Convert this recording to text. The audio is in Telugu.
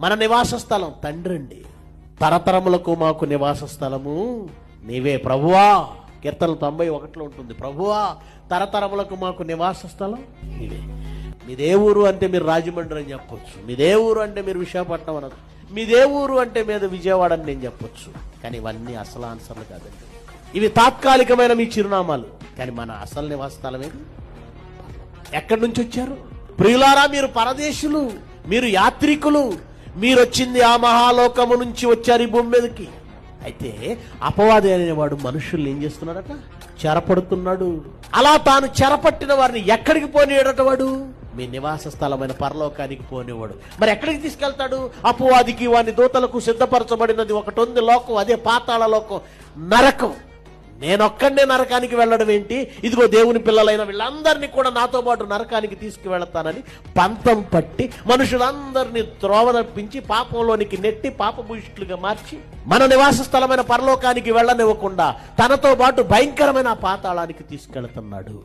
మన నివాస స్థలం తండ్రి అండి. తరతరములకు మాకు నివాస స్థలము నీవే ప్రభువా. కీర్తన 91లో ఉంటుంది, ప్రభువా తరతరములకు మాకు నివాస స్థలం నీవే. మీదే ఊరు అంటే మీరు రాజమండ్రి అని చెప్పొచ్చు, మీదే ఊరు అంటే మీరు విశాఖపట్నం అనొచ్చు, మీదే ఊరు అంటే మీద విజయవాడ అని నేను చెప్పొచ్చు. కానీ ఇవన్నీ అసలు ఆన్సర్లు కాదండి. ఇవి తాత్కాలికమైన మీ చిరునామాలు. కానీ మన అసలు నివాస స్థలం ఏది? ఎక్కడి నుంచి వచ్చారు ప్రియులారా? మీరు పరదేశులు, మీరు యాత్రికులు, మీరు వచ్చింది ఆ మహాలోకము నుంచి వచ్చారు ఈ భూమి మీదకి. అయితే అపవాది అనేవాడు మనుషుల్ని ఏం చేస్తున్నాడట? చెరపడుతున్నాడు. అలా తాను చెరపట్టిన వారిని ఎక్కడికి పోనీయడట? వాడు మీ నివాస స్థలమైన పరలోకానికి పోనేవాడు. మరి ఎక్కడికి తీసుకెళ్తాడు? అపవాదికి వాని దూతలకు సిద్ధపరచబడినది ఒకటి ఉంది, లోకం. అదే పాతాళ లోకం, నరకం. నేనొక్కడే నరకానికి వెళ్ళడం ఏంటి? ఇదిగో దేవుని పిల్లలైన వీళ్ళందరినీ కూడా నాతో పాటు నరకానికి తీసుకువెళతానని పంతం పట్టి మనుషులందరినీ త్రోవ తప్పించి పాపంలోనికి నెట్టి పాపభూయిష్ఠులుగా మార్చి మన నివాస స్థలమైన పరలోకానికి వెళ్ళనివ్వకుండా తనతో పాటు భయంకరమైన పాతాళానికి తీసుకెళ్తున్నాడు.